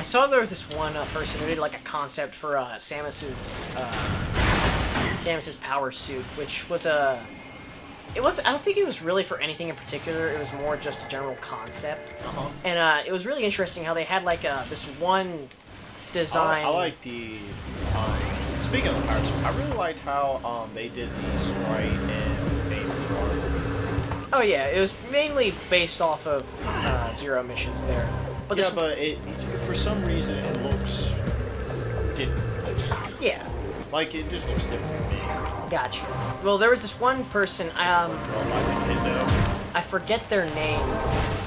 saw there was this one person who did like a concept for Samus's power suit, which was a. I don't think it was really for anything in particular. It was more just a general concept. And it was really interesting how they had like this one design. I like the. Speaking of the power suit, I really liked how they did the sprite and name form. Oh yeah, it was mainly based off of Zero missions there. But yeah, but for some reason it looks different. Yeah. Like, it just looks different to me. Gotcha. Well, there was this one person, I forget their name,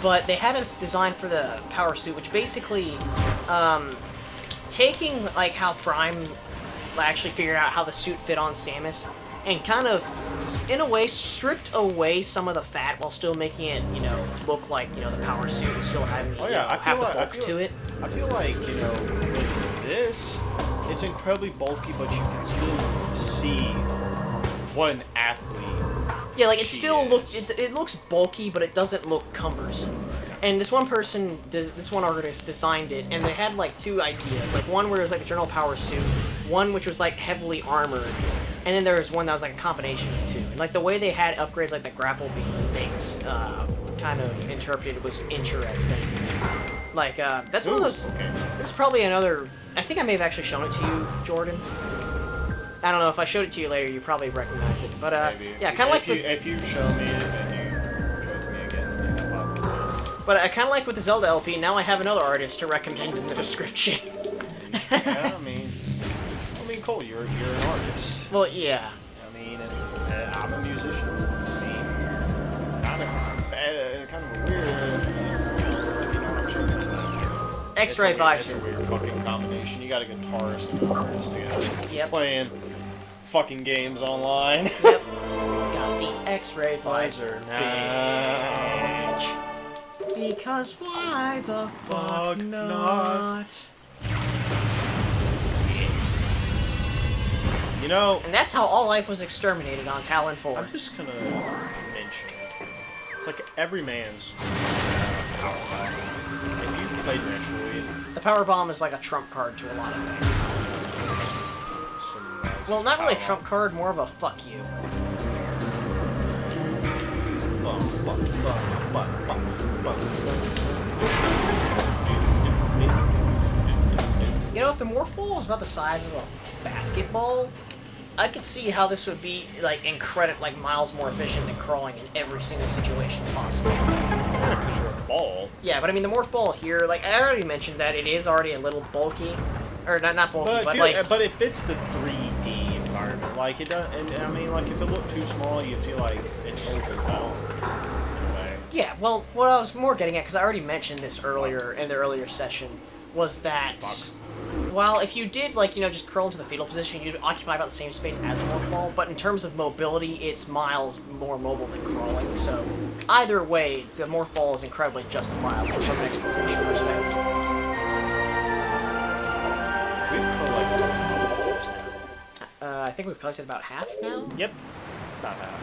but they had a design for the power suit, which basically, taking, like, how Prime actually figured out how the suit fit on Samus, and kind of, in a way, stripped away some of the fat while still making it, you know, look like, you know, the power suit and still having, have the bulk to it. I feel like, you know, with this, it's incredibly bulky, but you can still see what an athlete. Yeah, like, it still looks, it looks bulky, but it doesn't look cumbersome. And this one person, this one artist designed it, and they had, like, two ideas. Like, one where it was, like, a general power suit, one which was, like, heavily armored, and then there was one that was, like, a combination of the two. And, like, the way they had upgrades, like, the grapple beam things kind of interpreted was interesting. Like, that's one of those... Okay. This is probably another... I think I may have actually shown it to you, Jordan. I don't know, if I showed it to you later, you probably recognize it. But, maybe. yeah, kind of like... If you show me it and you show it to me again, then I'll But I kind of like with the Zelda LP, now I have another artist to recommend in the description. Yeah, I mean, Cole, you're an artist. Well, yeah. I mean, and I'm a musician. I mean, kind of weird. You know what I'm saying? X-Ray Visor. It's a weird fucking combination. You got a guitarist and an artist together. Yep. Playing fucking games online. Yep. Got the X-Ray Visor now. Bitch. Because why the fuck not? You know... And that's how all life was exterminated on Talon 4. I'm just gonna mention it. It's like every man's power bomb. If you played Metroid... The power bomb is like a trump card to a lot of things. Well, not really a trump card, more of a fuck you. You know, if the Morph Ball was about the size of a basketball, I could see how this would be, like, like, miles more efficient than crawling in every single situation possible. Yeah, because you're a ball. Yeah, but I mean, the Morph Ball here, like, I already mentioned that it is already a little bulky. Or, not bulky, but it fits the 3D environment. Like, it does, and I mean, like, if it looked too small, you feel like it's overwhelmed. Anyway. Yeah, well, what I was more getting at, because I already mentioned this earlier, in the earlier session, was that... While if you did, like, you know, just curl into the fetal position, you'd occupy about the same space as the Morph Ball, but in terms of mobility, it's miles more mobile than crawling, so either way, the Morph Ball is incredibly justifiable from an exploration perspective. We've collected balls now. I think we've collected about half now? Yep. About half.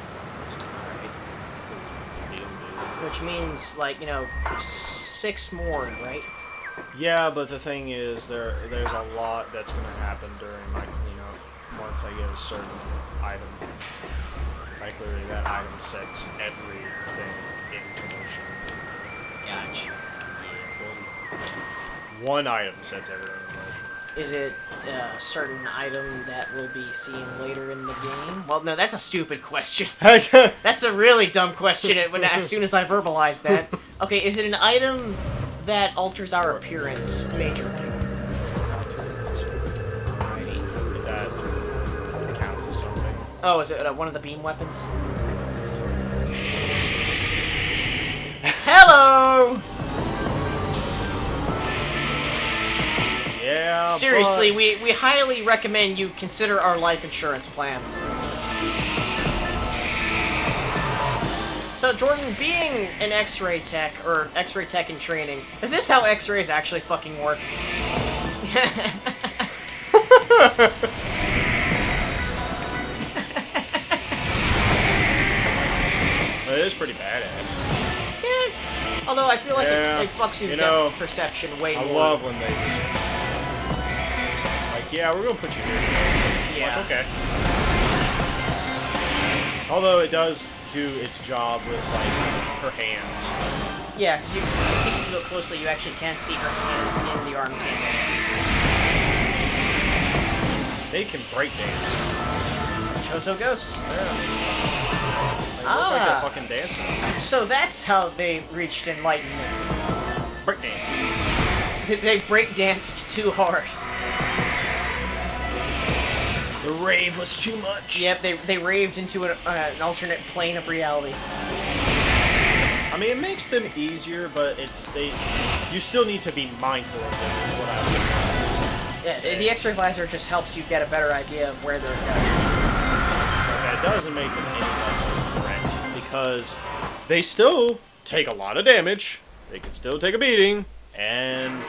Alright. Which means, like, you know, 6 more, right? Yeah, but the thing is, there's a lot that's going to happen during, like, you know, once I get a certain item. Like, literally, that item sets everything into motion. Gotcha. Yeah, one item sets everything in motion. Is it a certain item that we'll be seeing later in the game? Well, no, that's a stupid question. That's a really dumb question as soon as I verbalize that. Okay, is it an item that alters our appearance majorly? If that counts as something. Oh, is it one of the beam weapons? Hello! Yeah, seriously, we highly recommend you consider our life insurance plan. So, Jordan, being an X-ray tech, or X-ray tech in training, is this how X-rays actually fucking work? It is pretty badass. Yeah. Although I feel like Yeah, it fucks with you know, depth perception way I more. love when they just like, yeah, we're gonna put you here. Yeah. Like, okay. Although it does do its job with like her hands. Yeah, because I think if you look closely, you actually can see her hands in the arm cannon. They can break dance. Chozo Ghosts. Yeah. They look like they're fucking dancing. So that's how they reached enlightenment. Break dancing. They break danced too hard. The rave was too much. Yep, they raved into an alternate plane of reality. I mean, it makes them easier, but you still need to be mindful of them, is what I was saying. The X-ray visor just helps you get a better idea of where they're going. That doesn't make them any less correct, because they still take a lot of damage, they can still take a beating, and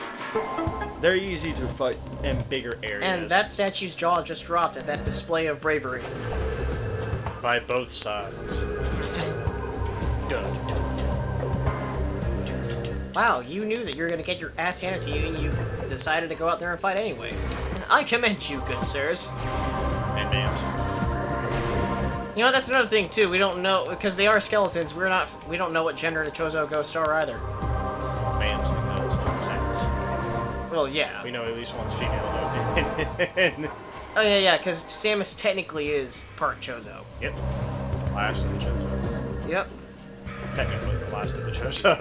they're easy to fight in bigger areas. And that statue's jaw just dropped at that display of bravery. By both sides. Good. Wow, you knew that you were going to get your ass handed to you, and you decided to go out there and fight anyway. I commend you, good sirs. And damn. You know, that's another thing, too. We don't know, because they are skeletons, we don't know what gender the Chozo Ghosts are either. Mams and those sex. Well, yeah. We know at least one's female, though. Oh, yeah, because Samus technically is part Chozo. Yep. Last of the Chozo. Yep. Technically the last of the Chozo.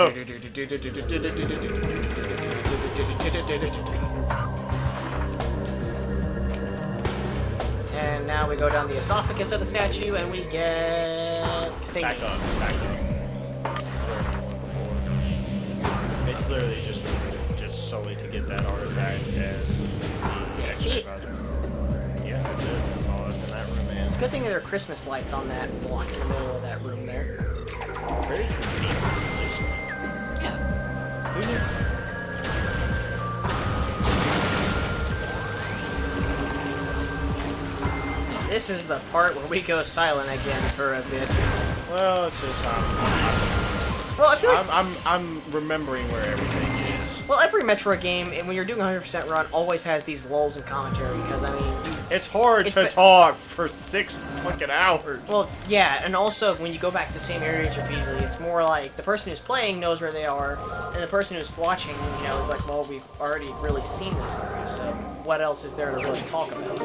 And now we go down the esophagus of the statue, and we get... Back up. It's literally just solely to get that artifact and the X-ray visor. Yeah, that's it. That's all that's in that room, man. It's a good thing there are Christmas lights on that block in the middle of that room there. Very convenient placement. Yeah. Who knew? This is the part where we go silent again for a bit. Well, it's just Well, I feel like I'm remembering where everything is. well, every Metroid game, and when you're doing a 100% run, always has these lulls in commentary because I mean, It's hard to talk for 6 fucking hours. well, yeah, and also when you go back to the same areas repeatedly, it's more like the person who's playing knows where they are, and the person who's watching, you know, is like, well, we've already really seen this area, so what else is there to really talk about?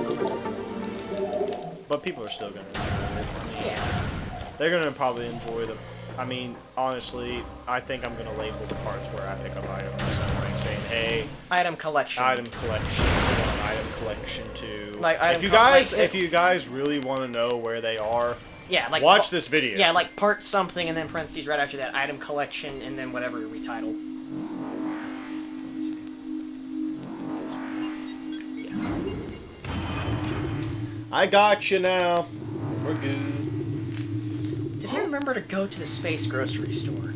But people are still gonna enjoy it. I mean, Yeah. they're gonna probably enjoy the. I mean, honestly, I think I'm gonna label the parts where I pick up items or something, saying, "Hey, Item collection. item collection 1, item collection 2." Like, item if you guys really want to know where they are, Yeah, like watch this video. Yeah, like part something, and then parentheses right after that, item collection, and then whatever retitle. I got you now. We're good. Did I remember to go to the space grocery store?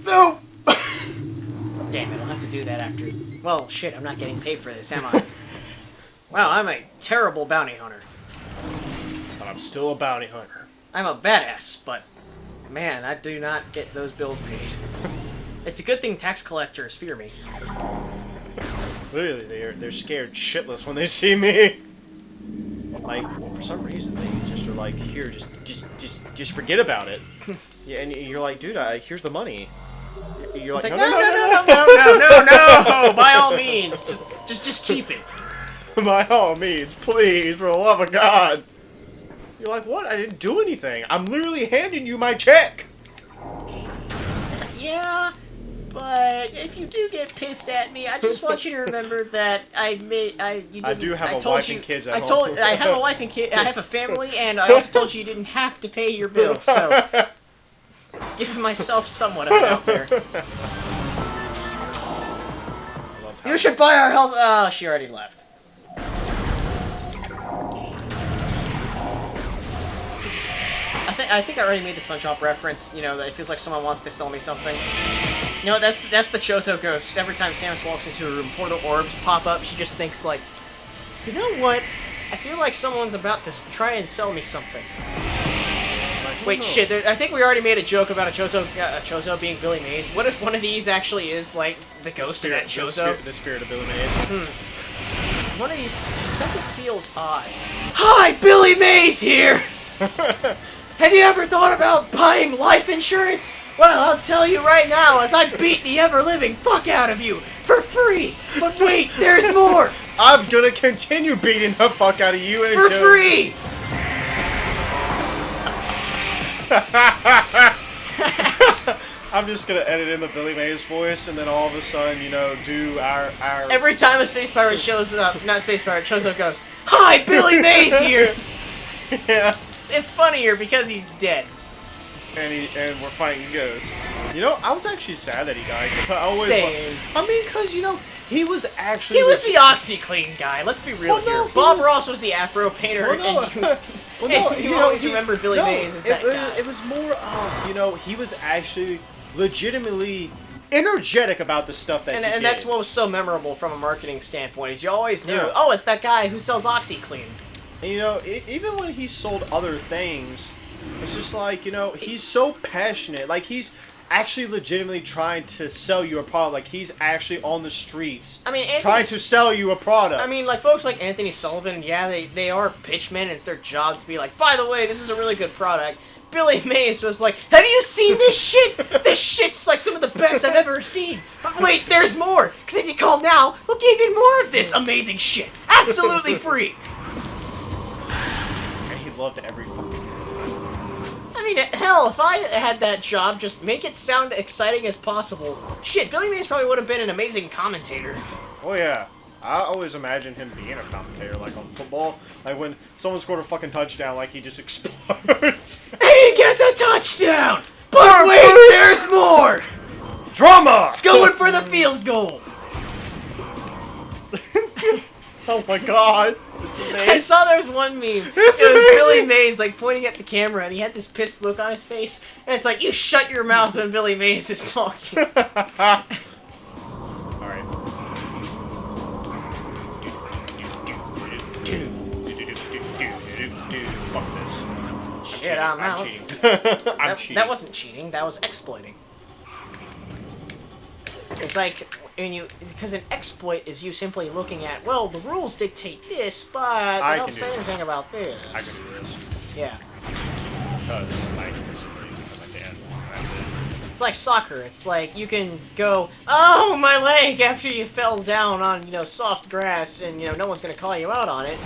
No. Damn it, I'll have to do that after. Well, shit, I'm not getting paid for this, am I? Wow, I'm a terrible bounty hunter. But I'm still a bounty hunter. I'm a badass, but man, I do not get those bills paid. It's a good thing tax collectors fear me. Literally, they're scared shitless when they see me. Like, for some reason, they just are like, here, just forget about it. Yeah, and you're like, dude, here's the money. You're like, It's like, no. no, by all means, just keep it. By all means, please, for the love of God. You're like, what? I didn't do anything. I'm literally handing you my check. Yeah, but if you do get pissed at me, I just want you to remember that I do have a wife and kids at home. I have a wife and kid. I have a family, and I also told you you didn't have to pay your bills. So, giving myself somewhat of it out there. You should buy our health. Oh, she already left. I think I already made the SpongeBob reference. You know, that it feels like someone wants to sell me something. You know, that's the Chozo Ghost. Every time Samus walks into a room, before the orbs pop up, she just thinks like, you know what? I feel like someone's about to try and sell me something. My Wait, shit, I think we already made a joke about a Chozo being Billy Mays. What if one of these actually is, like, the ghost of that Chozo? The spirit of Billy Mays. One of these, something feels odd. Hi, Billy Mays here! Have you ever thought about buying life insurance? Well, I'll tell you right now, as I beat the ever-living fuck out of you for free. But wait, there's more. I'm gonna continue beating the fuck out of you for free. I'm just gonna edit in the Billy Mays voice, and then all of a sudden, you know, do our. Every time a space pirate shows up, not space pirate, shows up, goes, "Hi, Billy Mays here." Yeah. It's funnier because he's dead. And we're fighting ghosts. You know, I was actually sad that he died because I always. Same. I mean, because you know, he was actually. He was the OxyClean guy. Let's be real here. Bob Ross was the Afro painter, and you always remember Billy Mays as that guy. It was more of, you know, he was actually legitimately energetic about the stuff that he did. And that's what was so memorable from a marketing standpoint, is you always knew, oh, it's that guy who sells OxyClean. And, you know, even when he sold other things, it's just like, you know, he's so passionate. Like, he's actually legitimately trying to sell you a product. Like, he's actually on the streets trying to sell you a product. I mean, like, folks like Anthony Sullivan, yeah, they are pitchmen, and it's their job to be like, by the way, this is a really good product. Billy Mays was like, have you seen this shit? This shit's like some of the best I've ever seen. But wait, there's more. Because if you call now, we'll give you more of this amazing shit. Absolutely free. And he loved every fucking... I mean, hell, if I had that job, just make it sound exciting as possible. Shit, Billy Mays probably would have been an amazing commentator. Oh, yeah. I always imagined him being a commentator, like on football. Like when someone scored a fucking touchdown, like he just explodes. And he gets a touchdown! But wait, there's more! Drama! Going for the field goal! Oh my god. It's amazing. I saw there was one meme. It was Billy Mays, like, pointing at the camera, and he had this pissed look on his face. And it's like, you shut your mouth when Billy Mays is talking. Alright. Fuck this. Shit, I'm out. Cheating. That wasn't cheating, that was exploiting. It's like, because an exploit is you simply looking at, well, the rules dictate this, but they don't say anything about this. I can do this. Yeah. Because I can, because I can. That's it. It's like soccer. It's like you can go, oh, my leg, after you fell down on, you know, soft grass, and, you know, no one's going to call you out on it.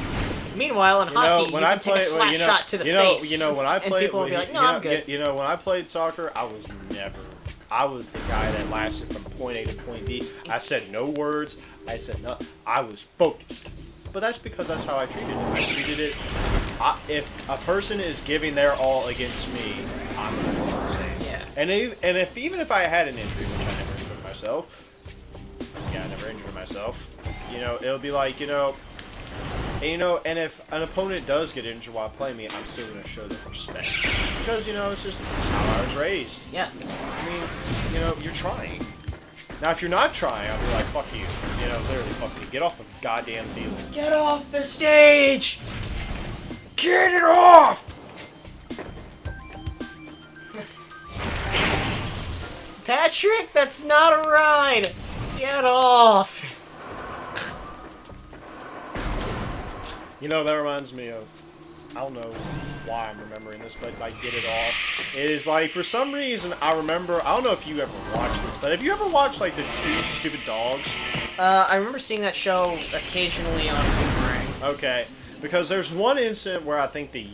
Meanwise, in hockey, you can take a slap shot to the face. You know, when I played, and people will be like, no, I'm good. You know, when I played soccer, I was the guy that lasted from point A to point B. I said no words. I said nothing. I was focused. But that's because that's how I treated it. I treated it. If a person is giving their all against me, I'm going to do the same. Yeah. And even if I had an injury, which I never injured myself. Yeah, I never injured myself. You know, it'll be like, you know. And, you know, and if an opponent does get injured while playing me, I'm still going to show them respect. Because, you know, it's just how I was raised. Yeah. I mean, you know, you're trying. Now, if you're not trying, I'll be like, fuck you. You know, literally, fuck you. Get off the goddamn field. Get off the stage! Get it off! Patrick, that's not a ride! Get off! You know, that reminds me of, I don't know why I'm remembering this, but like, get it off. It is like, for some reason, I remember, I don't know if you ever watched this, but have you ever watched like the Two Stupid Dogs? I remember seeing that show occasionally on Boomerang. Okay, because there's one incident where I think the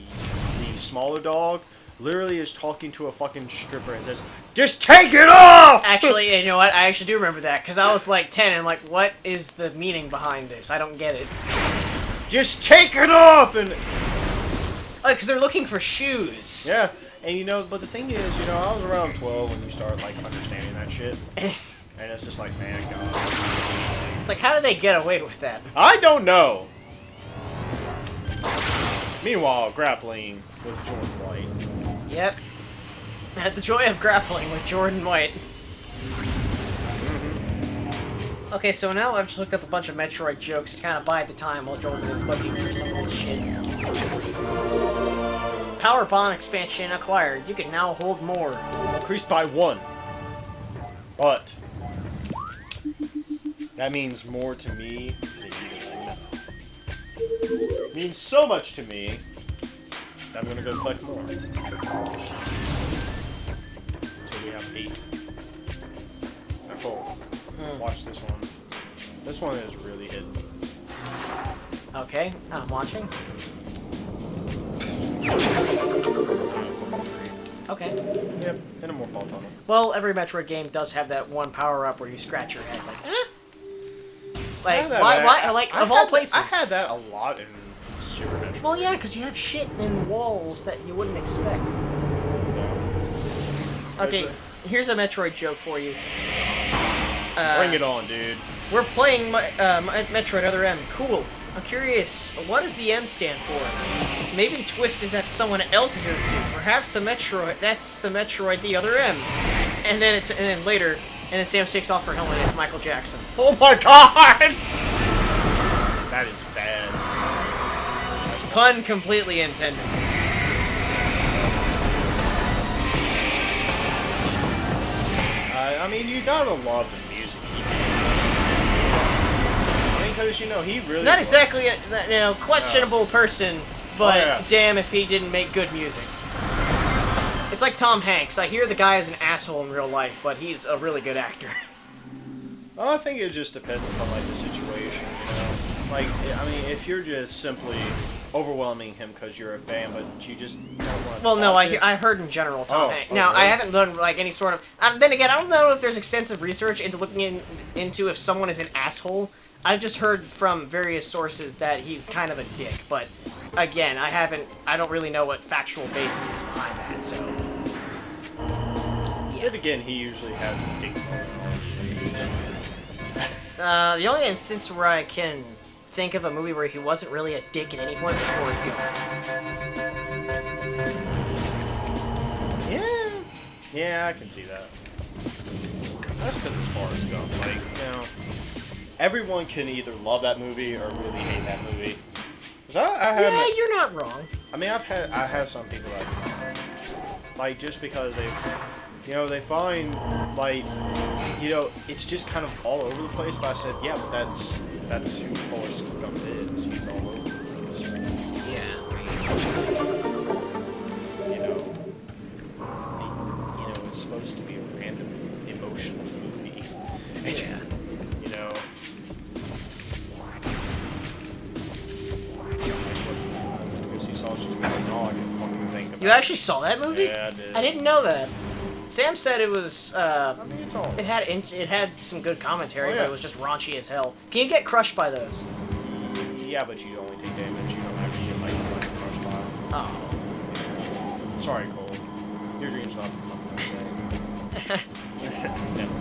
smaller dog literally is talking to a fucking stripper and says, just take it off! Actually, you know what, I actually do remember that, because I was like 10 and I'm like, what is the meaning behind this? I don't get it. Just take it off! And oh, because they're looking for shoes. yeah, and you know, but the thing is, you know, I was around 12 when you start like understanding that shit, and it's just like, man, God, it's like, how did they get away with that? I don't know. Meanwhile, grappling with Jordan White. Yep. I had the joy of grappling with Jordan White. Okay, so now I've just looked up a bunch of Metroid jokes to kind of bide the time while Jordan is looking for some of this shit. power bomb expansion acquired. You can now hold more. Increased by 1. But that means more to me than you know. It means so much to me that I'm gonna go collect more. Until we have 8. Nicole, watch this one. This one is really hidden. Okay, I'm watching. Okay. Yep, and a more ball tunnel. Well, every Metroid game does have that one power-up where you scratch your head, like, eh? Like, why, like, of all places. I had that a lot in Super Metroid. Well, yeah, because you have shit in walls that you wouldn't expect. Yeah. Okay, here's a Metroid joke for you. Bring it on, dude. We're playing Metroid Other M. Cool. I'm curious, what does the M stand for? Maybe Twist is that someone else's instinct. Perhaps the Metroid, that's the Metroid, the Other M. And then later, and then Sam takes off her helmet and it's Michael Jackson. Oh my god! That is bad. Pun completely intended. I mean, you gotta love the music. Because, you know, he really... Not exactly a questionable person, but damn if he didn't make good music. It's like Tom Hanks. I hear the guy is an asshole in real life, but he's a really good actor. Well, I think it just depends upon, like, the situation, you know? Like, I mean, if you're just simply overwhelming him because you're a fan, but you just don't want to... Well, no, I heard in general Tom Hanks. Now, really? I haven't done, like, any sort of... then again, I don't know if there's extensive research into looking into if someone is an asshole. I've just heard from various sources that he's kind of a dick, but again, I don't really know what factual basis is behind that, so... Yeah. Yet again, he usually has a dick. The only instance where I can think of a movie where he wasn't really a dick at any point was Forrest Gump. Yeah, I can see that. That's because it's Forrest Gump. Like, you know... Everyone can either love that movie or really hate that movie. Yeah, you're not wrong. I mean, I have some people that, like, just because they find, like, it's just kind of all over the place. But I said, yeah, but that's who Forrest Gump is. He's all over the place. Yeah. It's supposed to be a random emotional movie. Yeah. You actually saw that movie? Yeah, I did. I didn't know that. Sam said it was. I mean, it's all. It had some good commentary, Oh, yeah. but it was just raunchy as hell. Can you get crushed by those? Yeah, but you only take damage. You don't actually get like crushed by. Oh. Sorry, Cole. Your dream's not Never.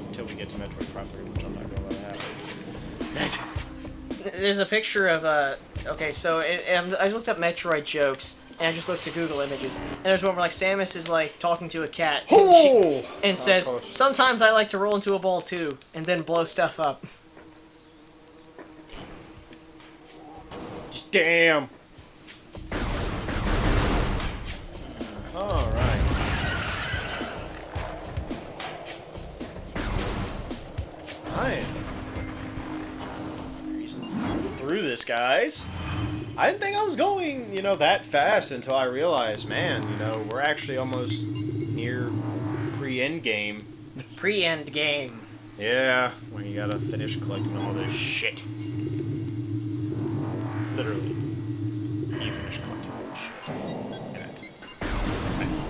Until we get to Metroid proper, which I'm not gonna let happen. There's a picture of okay, so I looked up Metroid jokes, and I just looked at Google Images, and there's one where like Samus is like talking to a cat, and says, "Sometimes I like to roll into a ball too, and then blow stuff up." Just damn. All right. Through this, guys. I didn't think I was going, that fast until I realized, man, we're actually almost near pre-end game. Pre-end game. Yeah, when you gotta finish collecting all this shit. Literally. You finish collecting all this shit. And that's it. That's it.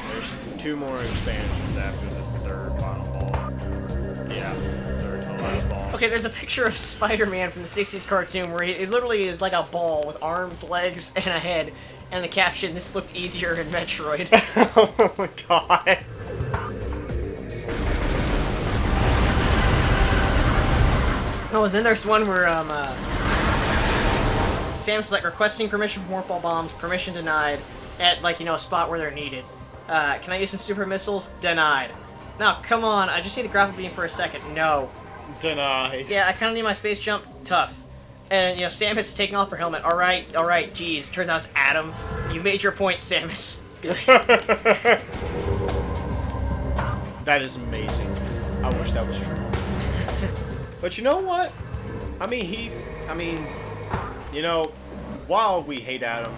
There's 2 more expansions after the 3rd final ball. Yeah, 3rd to the last ball. Okay, there's a picture of Spider-Man from the 60s cartoon where it literally is like a ball with arms, legs, and a head. And the caption, "This looked easier in Metroid." Oh my god. Oh, and then there's one where Sam's like requesting permission for morph ball bombs, permission denied, at like, a spot where they're needed. Can I use some super missiles? Denied. Now, come on, I just need the grapple beam for a second. No. Denied. Yeah, I kind of need my space jump. Tough. And, you know, Samus is taking off her helmet. Alright, geez. Turns out it's Adam. You made your point, Samus. That is amazing. I wish that was true. But you know what? I mean, you know, while we hate Adam,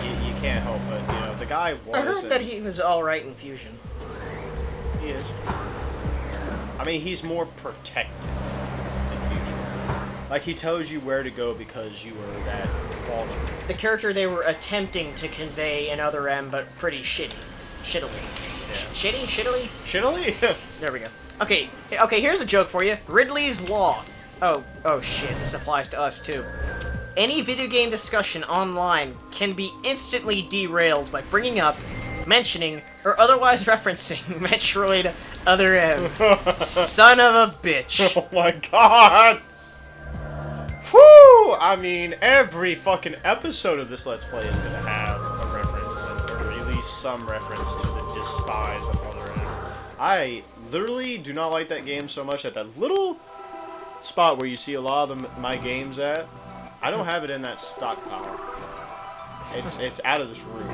you can't help it. You know, the guy was... I heard that he was alright in Fusion. He is. I mean, he's more protected in Fusion. Like, he tells you where to go because you were that vulnerable. The character they were attempting to convey in Other M, but pretty shittily. Yeah. Shittily? Shittily? There we go. Okay, here's a joke for you. Ridley's Law. Oh shit, this applies to us too. Any video game discussion online can be instantly derailed by bringing up, mentioning, or otherwise referencing Metroid Other M. Son of a bitch. Oh my god! Whew! I mean, every fucking episode of this Let's Play is gonna have a reference, or at least some reference to the despise of Other M. I literally do not like that game so much that that little spot where you see a lot of my games at, I don't have it in that stockpile. It's out of this room.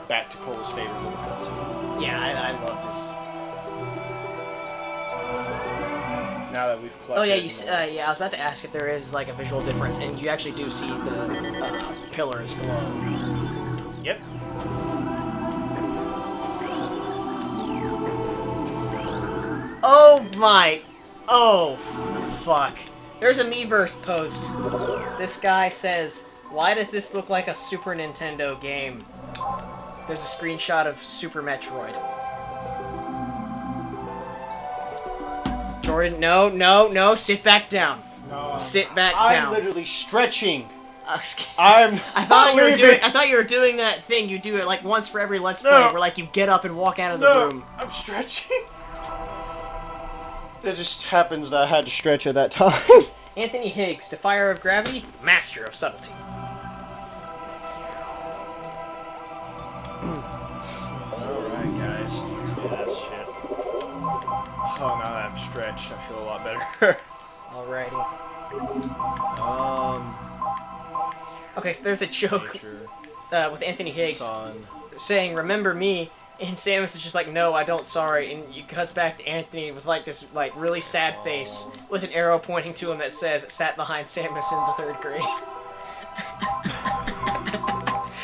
Back to Cole's favorite little cutscene. Yeah, I love this. Now that we've collected... Oh yeah, yeah, I was about to ask if there is like a visual difference, and you actually do see the pillars glow. Yep. Oh, fuck. There's a Miiverse post. This guy says, why does this look like a Super Nintendo game? There's a screenshot of Super Metroid. Jordan, no, sit back down. No, sit back down. I'm literally stretching. I thought you were doing that thing you do it like once for every Let's Play, where like you get up and walk out of the room. I'm stretching. It just happens that I had to stretch at that time. Anthony Higgs, Defier of Gravity, Master of Subtlety. Alright guys, let's do this shit. Oh, now that I'm stretched, I feel a lot better. Alrighty. Okay, so there's a joke with Anthony Higgs saying, remember me, and Samus is just like, no, I don't, sorry, and you cuts back to Anthony with like this like really sad face with an arrow pointing to him that says, sat behind Samus in the 3rd grade.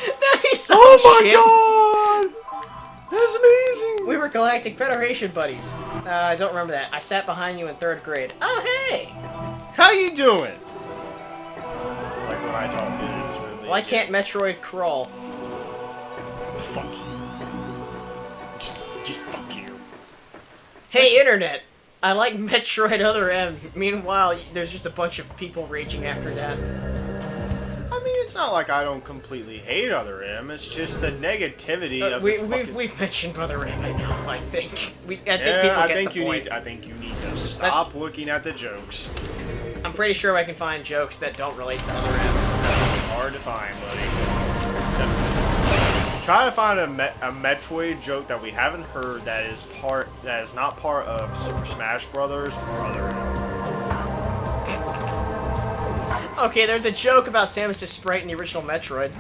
That'd be so shit. God! That's amazing! We were Galactic Federation buddies. I don't remember that. I sat behind you in 3rd grade. Oh, hey! How you doing? It's like when I talk kids. Why can't Metroid crawl? Fuck you. Just fuck you. Hey, Internet! I like Metroid Other M. Meanwhile, there's just a bunch of people raging after that. I mean, it's not like I don't completely hate Other M. It's just the negativity of this we've mentioned Other M enough, I think. I think you need to stop looking at the jokes. I'm pretty sure I can find jokes that don't relate to Other M. That's hard to find, buddy. Try to find a Metroid joke that we haven't heard that is not part of Super Smash Brothers or Other M. Okay, there's a joke about Samus' sprite in the original Metroid.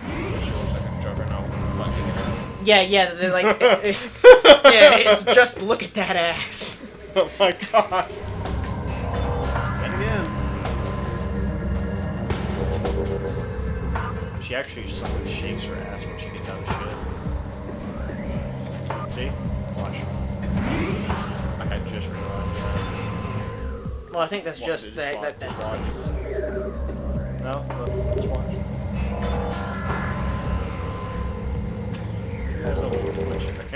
Yeah, they're like, yeah, it's just look at that ass. Oh my god. And again, she actually shakes her ass when she gets out of shit. See? Watch. Like I just realized that. Well, I think that's just that stance. No? Just watch. There's a little glitch in the camera.